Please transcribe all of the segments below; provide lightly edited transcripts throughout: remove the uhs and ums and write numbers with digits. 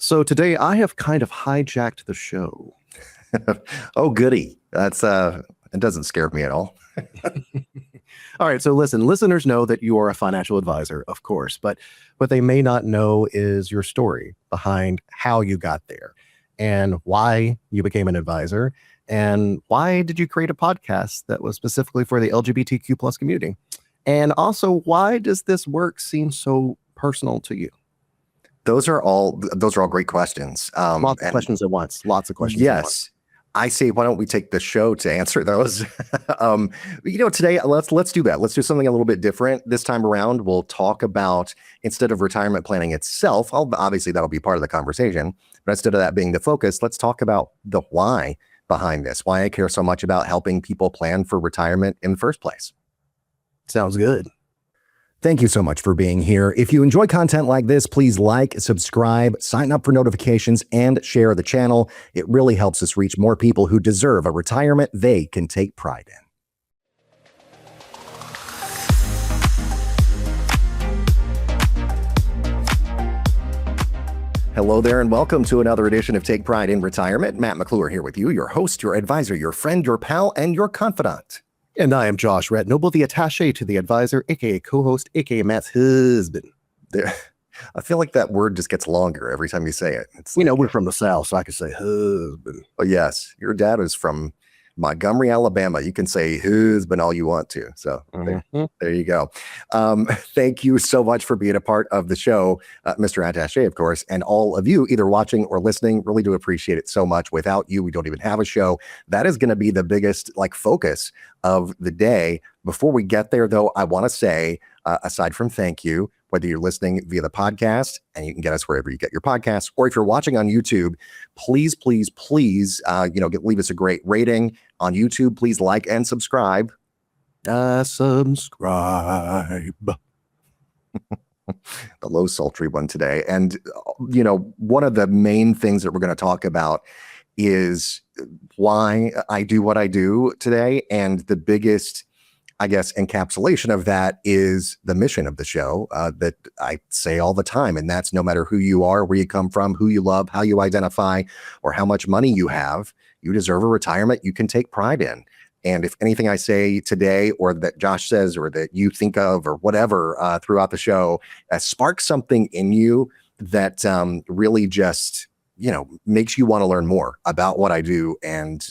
So today I have kind of hijacked the show. Oh, goody. It doesn't scare me at all. All right, so listen, listeners know that you are a financial advisor, of course, but what they may not know is your story behind how you got there and why you became an advisor and why did you create a podcast that was specifically for the LGBTQ plus community? And also, why does this work seem so personal to you? Those are all great questions. Lots of questions at once. Lots of questions at once. Yes. I say, why don't we take the show to answer those? Today let's do that. Let's do something a little bit different. This time around, we'll talk about, instead of retirement planning itself, obviously that'll be part of the conversation, but instead of that being the focus, let's talk about the why behind this, why I care so much about helping people plan for retirement in the first place. Sounds good. Thank you so much for being here. If you enjoy content like this, please like, subscribe, sign up for notifications, and share the channel. It really helps us reach more people who deserve a retirement they can take pride in. Hello there, and welcome to another edition of Take Pride in Retirement. Matt McClure here with you, your host, your advisor, your friend, your pal, and your confidant. And I am Josh Ratnoble, the attaché to the advisor, aka co-host, aka Matt's husband. I feel like that word just gets longer every time you say it. We're from the South, so I can say husband. Oh, yes. Your dad is from Montgomery, Alabama. You can say husband all you want to. So there you go. Thank you so much for being a part of the show, Mr. Attaché, of course, and all of you either watching or listening. Really do appreciate it so much. Without you, we don't even have a show. That is going to be the biggest focus of the day. Before we get there, though, I want to say, aside from thank you, whether you're listening via the podcast, and you can get us wherever you get your podcasts, or if you're watching on YouTube, please, leave us a great rating on YouTube. Please like and subscribe. Subscribe. The low sultry one today. And, one of the main things that we're going to talk about is why I do what I do today. And the biggest, I guess, encapsulation of that is the mission of the show that I say all the time. And that's no matter who you are, where you come from, who you love, how you identify, or how much money you have, you deserve a retirement you can take pride in. And if anything I say today, or that Josh says, or that you think of, or whatever throughout the show, sparks something in you that really just makes you want to learn more about what I do. And,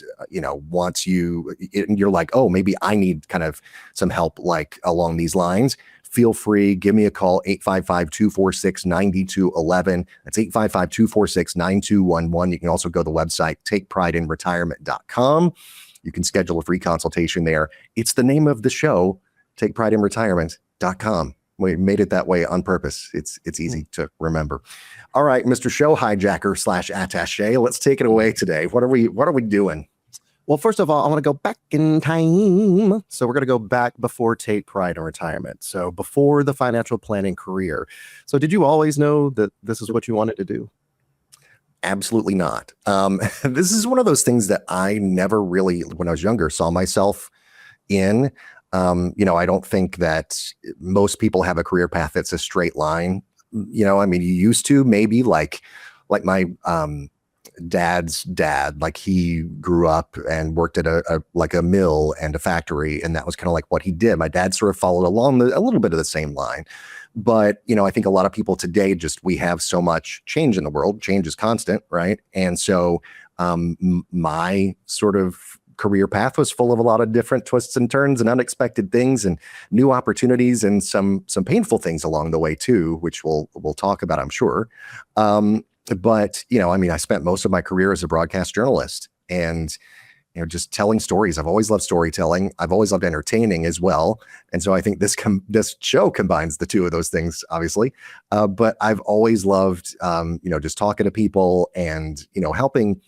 once you're like, oh, maybe I need kind of some help along these lines, feel free, give me a call, 855-246-9211. That's 855-246-9211. You can also go to the website, takeprideinretirement.com. You can schedule a free consultation there. It's the name of the show, takeprideinretirement.com. We made it that way on purpose. It's easy to remember. All right, Mr. Show Hijacker / Attaché, let's take it away today. What are we doing? Well, first of all, I want to go back in time. So we're going to go back before Take Pride in Retirement. So before the financial planning career. So did you always know that this is what you wanted to do? Absolutely not. This is one of those things that I never really, when I was younger, saw myself in. I don't think that most people have a career path that's a straight line. You used to, maybe like my dad's dad, he grew up and worked at a mill and a factory, and that was kind of what he did. My dad sort of followed along a little bit of the same line. But, I think a lot of people today, we have so much change in the world. Change is constant, right? And so my sort of career path was full of a lot of different twists and turns and unexpected things and new opportunities and some painful things along the way too, which we'll talk about, I'm sure. But I spent most of my career as a broadcast journalist and, just telling stories. I've always loved storytelling. I've always loved entertaining as well. And so I think this show combines the two of those things, obviously. But I've always loved, just talking to people and, helping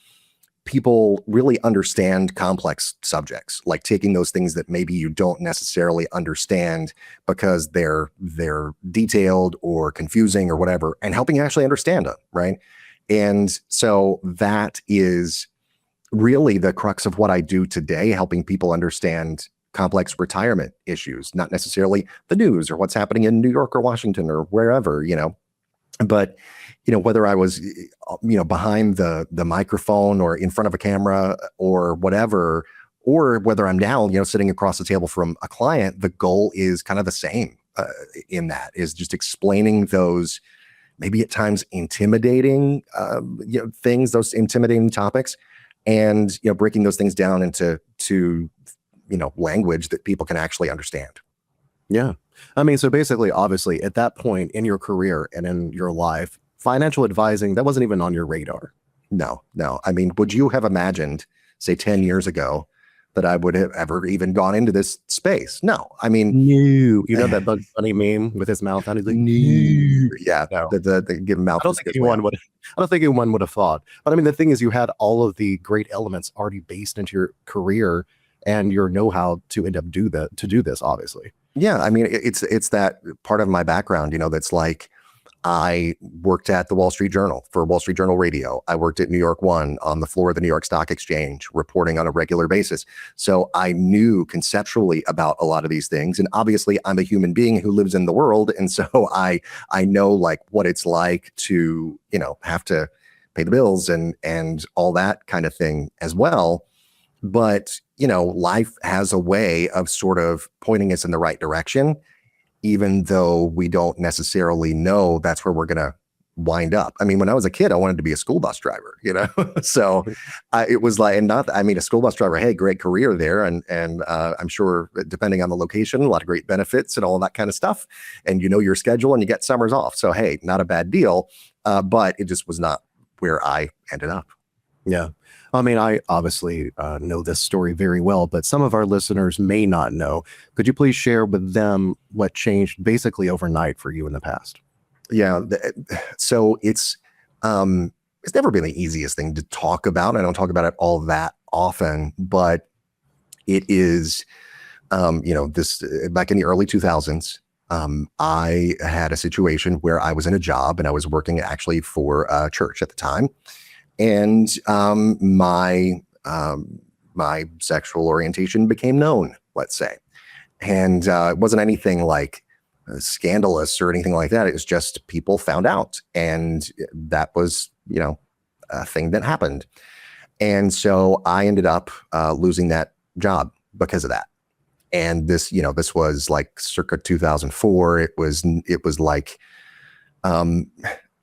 people really understand complex subjects, like taking those things that maybe you don't necessarily understand because they're detailed or confusing or whatever, and helping you actually understand them, right? And so that is really the crux of what I do today, helping people understand complex retirement issues, not necessarily the news or what's happening in New York or Washington or wherever, but whether I was, behind the microphone or in front of a camera or whatever, or whether I'm now, sitting across the table from a client, the goal is kind of the same in that is just explaining those maybe at times intimidating things, those intimidating topics, and breaking those things down into language that people can actually understand. Yeah. I mean, so basically, obviously, at that point in your career and in your life, financial advising, that wasn't even on your radar. No. I mean, would you have imagined, say 10 years ago, that I would have ever even gone into this space? No. I mean, No. You know that Bugs Bunny meme with his mouth out? He's like, no. Yeah. No. The give mouth. I don't think anyone would have thought. But I mean, the thing is, you had all of the great elements already based into your career and your know-how to end up do this, obviously. Yeah. I mean, it's that part of my background, that's like, I worked at the Wall Street Journal for Wall Street Journal Radio. I worked at New York One on the floor of the New York Stock Exchange, reporting on a regular basis. So I knew conceptually about a lot of these things. And obviously I'm a human being who lives in the world. And so I know like what it's like to, have to pay the bills and all that kind of thing as well. But, life has a way of sort of pointing us in the right direction, even though we don't necessarily know that's where we're going to wind up. I mean, when I was a kid, I wanted to be a school bus driver, so it was like, a school bus driver, hey, great career there. And I'm sure depending on the location, a lot of great benefits and all that kind of stuff. And your schedule and you get summers off. So, hey, not a bad deal. But it just was not where I ended up. Yeah. I mean, I obviously know this story very well, but some of our listeners may not know. Could you please share with them what changed basically overnight for you in the past? Yeah. So it's never been the easiest thing to talk about. I don't talk about it all that often, but it is, this back in the early 2000s, I had a situation where I was in a job and I was working actually for a church at the time. And my sexual orientation became known, let's say. And it wasn't anything like scandalous or anything like that. It was just people found out. And that was, a thing that happened. And so I ended up losing that job because of that. And this was like circa 2004. It was like,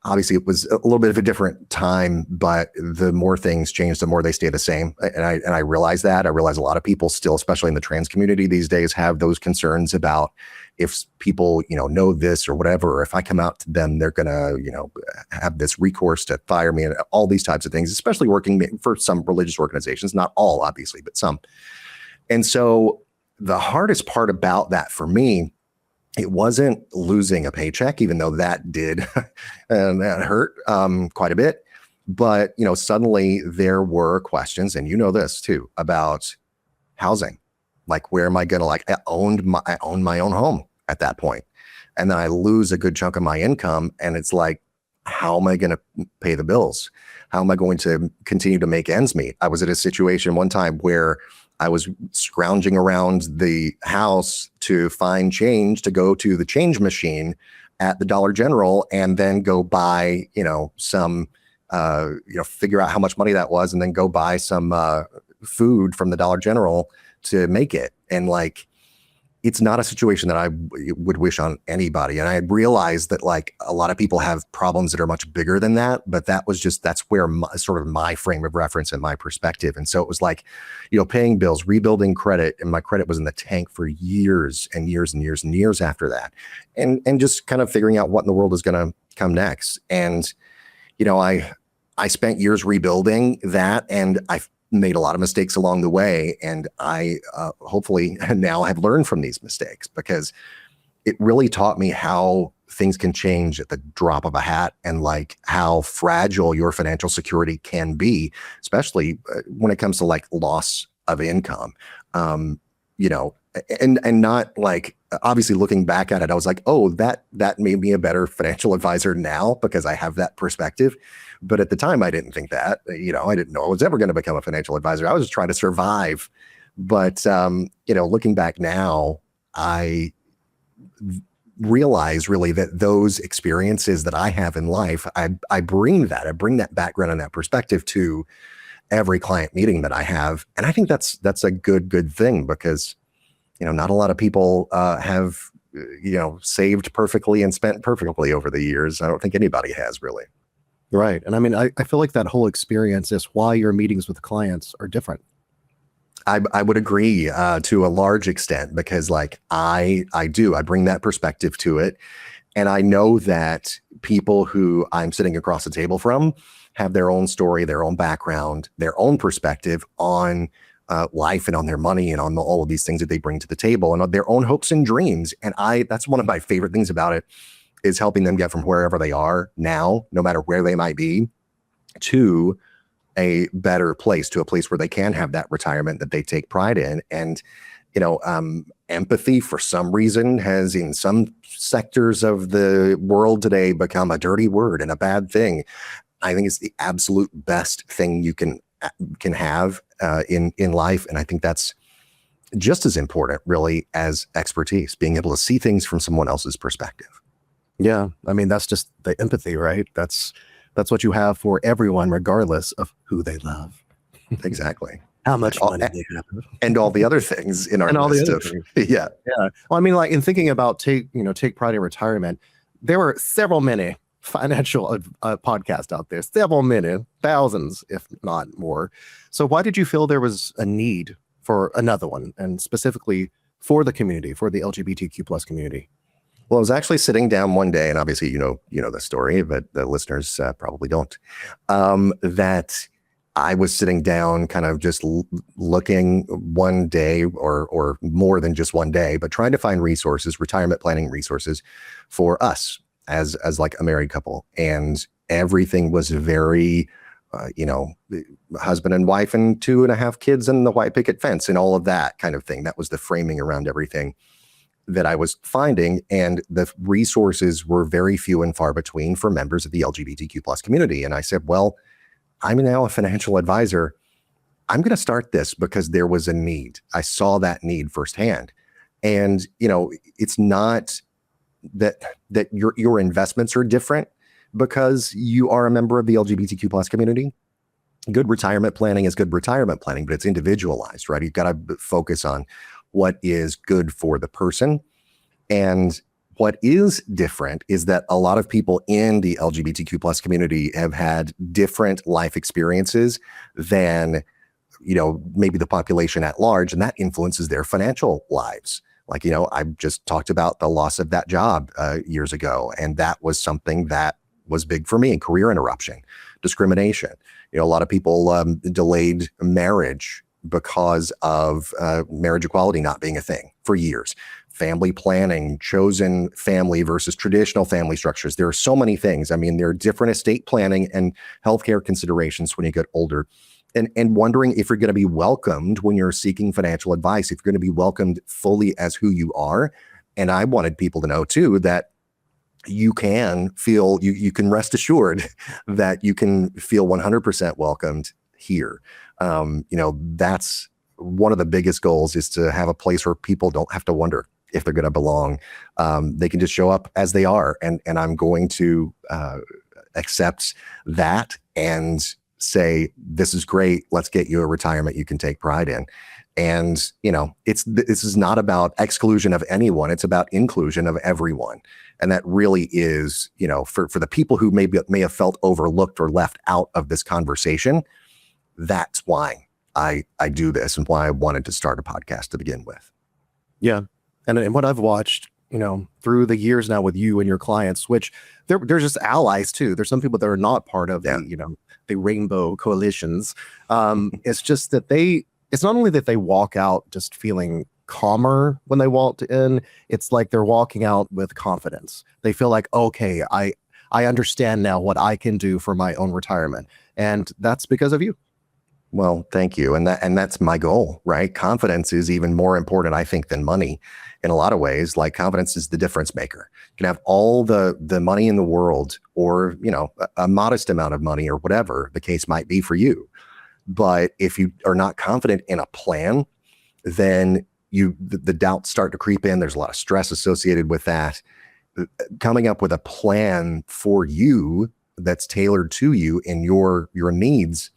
obviously, it was a little bit of a different time, but the more things change, the more they stay the same. And I realize that. I realize a lot of people still, especially in the trans community these days, have those concerns about if people, know this or whatever, or if I come out to them, they're going to, have this recourse to fire me and all these types of things, especially working for some religious organizations, not all, obviously, but some. And so the hardest part about that for me, it wasn't losing a paycheck, even though that did and that hurt quite a bit. But, suddenly there were questions, and this too, about housing. Like, where am I going to, I own my own home at that point. And then I lose a good chunk of my income. And it's like, how am I going to pay the bills? How am I going to continue to make ends meet? I was at a situation one time where I was scrounging around the house to find change to go to the change machine at the Dollar General and then go buy, some, figure out how much money that was and then go buy some food from the Dollar General to make it. And it's not a situation that I would wish on anybody. And I had realized that a lot of people have problems that are much bigger than that, but that's where my frame of reference and my perspective. And so it was paying bills, rebuilding credit, and my credit was in the tank for years and years and years and years after that. And just kind of figuring out what in the world is going to come next. And, I spent years rebuilding that, and I made a lot of mistakes along the way. And I hopefully now have learned from these mistakes, because it really taught me how things can change at the drop of a hat, and how fragile your financial security can be, especially when it comes to loss of income. And not obviously looking back at it, I was like, oh, that made me a better financial advisor now because I have that perspective. But at the time, I didn't think that, I didn't know I was ever going to become a financial advisor. I was just trying to survive. But, looking back now, realize really that those experiences that I have in life, I bring that background and that perspective to every client meeting that I have. And I think that's a good thing, because, not a lot of people have, saved perfectly and spent perfectly over the years. I don't think anybody has, really. Right. And I mean, I feel like that whole experience is why your meetings with clients are different. I would agree to a large extent, because like I bring that perspective to it. And I know that people who I'm sitting across the table from have their own story, their own background, their own perspective on life and on their money and on all of these things that they bring to the table and on their own hopes and dreams. And that's one of my favorite things about it, is helping them get from wherever they are now, no matter where they might be, to a better place, to a place where they can have that retirement that they take pride in. And, empathy, for some reason, has in some sectors of the world today become a dirty word and a bad thing. I think it's the absolute best thing you can have in life. And I think that's just as important, really, as expertise, being able to see things from someone else's perspective. Yeah. I mean, that's just the empathy, right? That's what you have for everyone, regardless of who they love. Exactly. How much money they have. And all the other things in our list of, yeah. Yeah. Well, I mean, like, in thinking about take pride in retirement, there were several many financial podcasts out there, several many, thousands, if not more. So why did you feel there was a need for another one, and specifically for the community, for the LGBTQ plus community? Well, I was actually sitting down one day, and obviously, you know the story, but the listeners probably don't, that I was sitting down kind of just looking one day, or more than just one day, but trying to find resources, retirement planning resources for us as like a married couple. And everything was very, husband and wife and 2.5 kids and the white picket fence and all of that kind of thing. That was the framing around everything that I was finding. And the resources were very few and far between for members of the LGBTQ plus community. And I said, well, I'm now a financial advisor. I'm going to start this because there was a need. I saw that need firsthand. And, it's not that your investments are different because you are a member of the LGBTQ plus community. Good retirement planning is good retirement planning, but it's individualized, right? You've got to focus on what is good for the person. And what is different is that a lot of people in the LGBTQ plus community have had different life experiences than, maybe the population at large, and that influences their financial lives. Like, I just talked about the loss of that job years ago, and that was something that was big for me. Career interruption, discrimination. A lot of people delayed marriage because of marriage equality not being a thing for years. Family planning, chosen family versus traditional family structures. There are so many things. I mean, there are different estate planning and healthcare considerations when you get older. And wondering if you're going to be welcomed when you're seeking financial advice, if you're going to be welcomed fully as who you are. And I wanted people to know too that you can feel, you can rest assured that you can feel 100% welcomed here. That's one of the biggest goals, is to have a place where people don't have to wonder if they're going to belong. They can just show up as they are. And I'm going to accept that and say, this is great. Let's get you a retirement you can take pride in. And, this is not about exclusion of anyone. It's about inclusion of everyone. And that really is, for the people who may have felt overlooked or left out of this conversation. That's why I do this and why I wanted to start a podcast to begin with. Yeah. And what I've watched, through the years now with you and your clients, which they're just allies too. There's some people that are not part of the rainbow coalitions. It's just that it's not only that they walk out just feeling calmer when they walked in, it's like they're walking out with confidence. They feel like, okay, I understand now what I can do for my own retirement. And that's because of you. Well, thank you. And that's my goal, right? Confidence is even more important, I think, than money in a lot of ways. Like, confidence is the difference maker. You can have all the money in the world, or, a modest amount of money, or whatever the case might be for you. But if you are not confident in a plan, then the doubts start to creep in. There's a lot of stress associated with that. coming up with a plan for you that's tailored to you and your needs.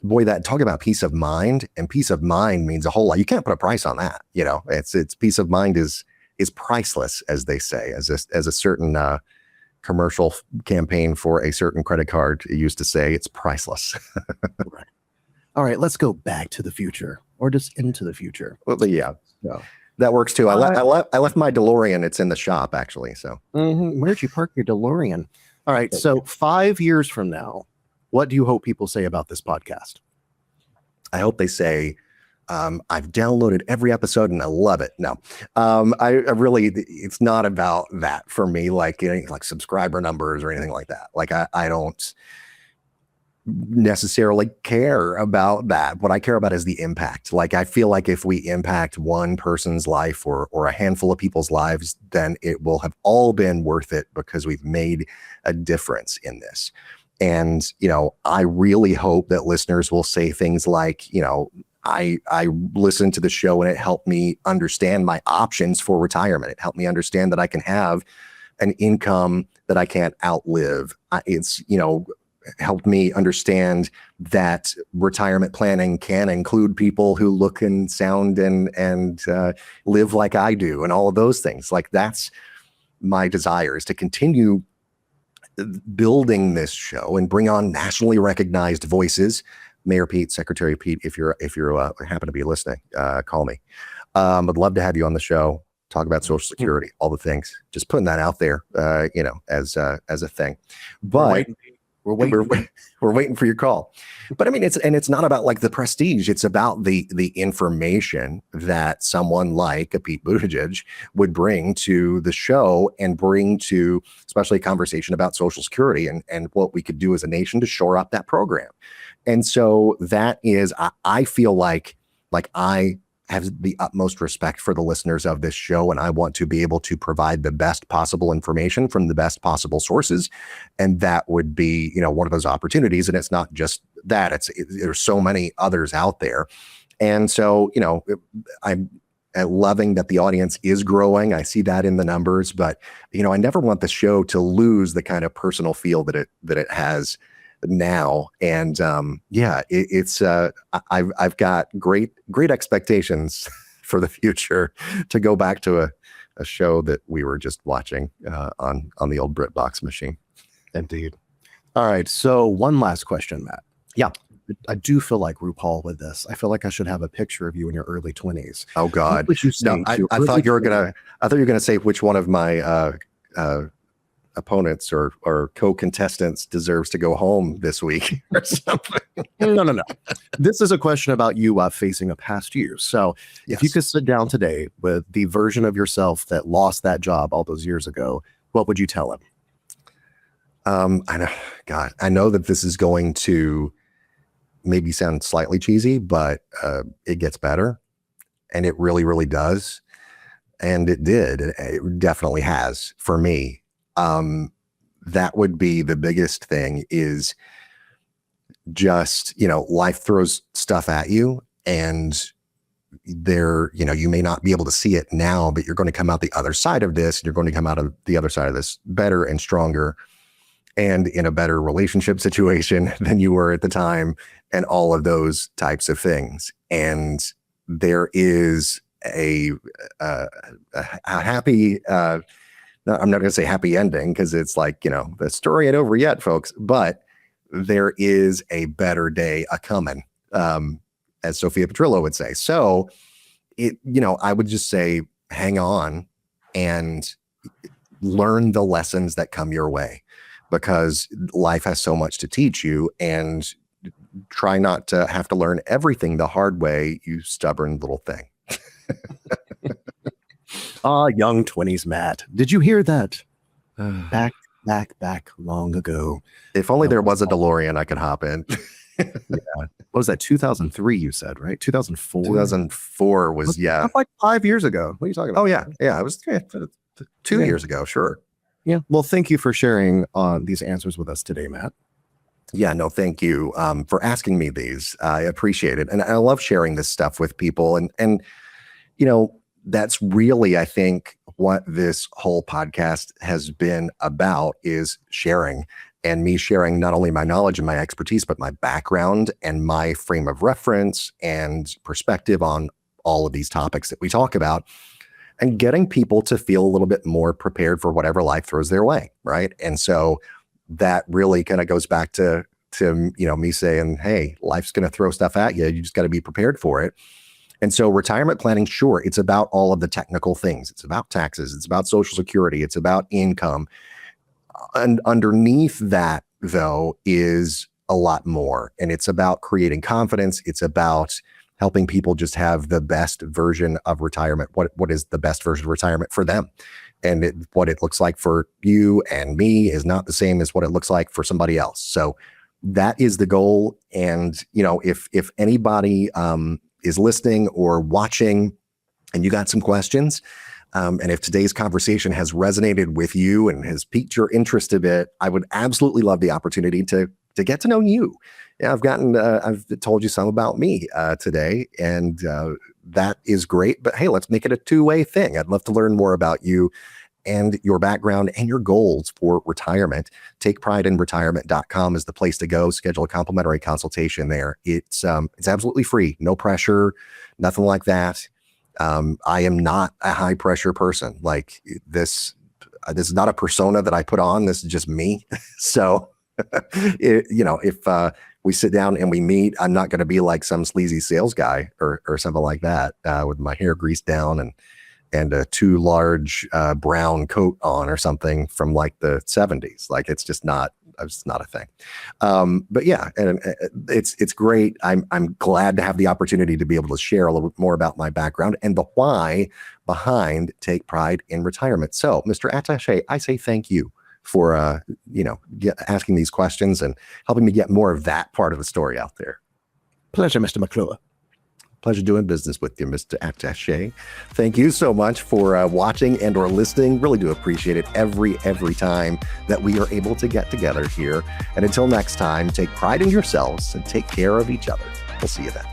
Boy, that talk about peace of mind, and peace of mind means a whole lot. You can't put a price on that. It's peace of mind is priceless, as they say, as a certain commercial campaign for a certain credit card used to say. It's priceless. Right. All right, let's go back to the future, or just into the future. Well, yeah, that works too. I left my DeLorean. It's in the shop, actually. So where'd you park your DeLorean? All right, so 5 years from now, what do you hope people say about this podcast? I hope they say, I've downloaded every episode and I love it. No, I really, it's not about that for me, like subscriber numbers or anything like that. Like I don't necessarily care about that. What I care about is the impact. Like, I feel like if we impact one person's life or a handful of people's lives, then it will have all been worth it, because we've made a difference in this. And, I really hope that listeners will say things like, I listened to the show and it helped me understand my options for retirement. It helped me understand that I can have an income that I can't outlive. It's, helped me understand that retirement planning can include people who look and sound and live like I do, and all of those things. Like, that's my desire, is to continue building this show and bring on nationally recognized voices. Mayor Pete, Secretary Pete, if you're happen to be listening, call me. I'd love to have you on the show, talk about Social Security, all the things. Just putting that out there, as a thing. But we're waiting for your call. But I mean, it's not about like the prestige. It's about the information that someone like a Pete Buttigieg would bring to the show, and bring to especially a conversation about Social Security and what we could do as a nation to shore up that program. And so that is, I feel like I have the utmost respect for the listeners of this show, and I want to be able to provide the best possible information from the best possible sources. And that would be, one of those opportunities. And it's not just that, there's so many others out there. And so, I'm loving that the audience is growing. I see that in the numbers, but, I never want the show to lose the kind of personal feel that it has now. And I've got great expectations for the future, to go back to a show that we were just watching on the old BritBox machine. Indeed. All right, so one last question, Matt. Yeah, I do feel like RuPaul with this. I feel like I should have a picture of you in your early 20s. Oh God, what would you say? No, I thought you were gonna say which one of my opponents or co-contestants deserves to go home this week or something. No. This is a question about you facing a past year. So if you could sit down today with the version of yourself that lost that job all those years ago, what would you tell him? I know that this is going to maybe sound slightly cheesy, but it gets better, and it really, really does. And it did. It definitely has for me. That would be the biggest thing, is just, life throws stuff at you, and you may not be able to see it now, but you're going to come out the other side of this, and you're going to come out of the other side of this better and stronger, and in a better relationship situation than you were at the time, and all of those types of things. And there is a happy, no, I'm not going to say happy ending, because it's like, the story ain't over yet, folks, but there is a better day a-coming, as Sophia Petrillo would say. So I would just say, hang on and learn the lessons that come your way, because life has so much to teach you, and try not to have to learn everything the hard way, you stubborn little thing. Young 20s Matt. Did you hear that? Back long ago. If only there was a DeLorean I could hop in. Yeah. What was that? 2003, you said, right? 2004? 2004 was, yeah. Like 5 years ago. What are you talking about? Oh, yeah. Yeah, it was 2 years ago, sure. Yeah. Well, thank you for sharing these answers with us today, Matt. Yeah, no, thank you for asking me these. I appreciate it. And I love sharing this stuff with people. And that's really, I think, what this whole podcast has been about, is sharing, and me sharing not only my knowledge and my expertise, but my background and my frame of reference and perspective on all of these topics that we talk about, and getting people to feel a little bit more prepared for whatever life throws their way, right? And so that really kind of goes back to me saying, hey, life's going to throw stuff at you. You just got to be prepared for it. And so retirement planning, sure, it's about all of the technical things. It's about taxes. It's about Social Security. It's about income. And underneath that, though, is a lot more. And it's about creating confidence. It's about helping people just have the best version of retirement. What is the best version of retirement for them? And what it looks like for you and me is not the same as what it looks like for somebody else. So that is the goal. And, if anybody is listening or watching and you got some questions, and if today's conversation has resonated with you and has piqued your interest a bit, I would absolutely love the opportunity to get to know you. Yeah, I've told you some about me today, and that is great. But hey, let's make it a two-way thing. I'd love to learn more about you and your background and your goals for retirement. TakePrideInRetirement.com is the place to go. Schedule a complimentary consultation there. It's absolutely free, no pressure, nothing like that. I am not a high pressure person. Like this is not a persona that I put on. This is just me. So, if we sit down and we meet, I'm not going to be like some sleazy sales guy or something like that, with my hair greased down and a too large brown coat on or something from like the 70s. Like it's not a thing. But yeah, and it's great. I'm glad to have the opportunity to be able to share a little bit more about my background and the why behind Take Pride in Retirement. So, Mr. Attaché, I say thank you for asking these questions and helping me get more of that part of the story out there. Pleasure, Mr. McClure. Pleasure doing business with you, Mr. Attaché. Thank you so much for watching and or listening. Really do appreciate it every time that we are able to get together here. And until next time, take pride in yourselves and take care of each other. We'll see you then.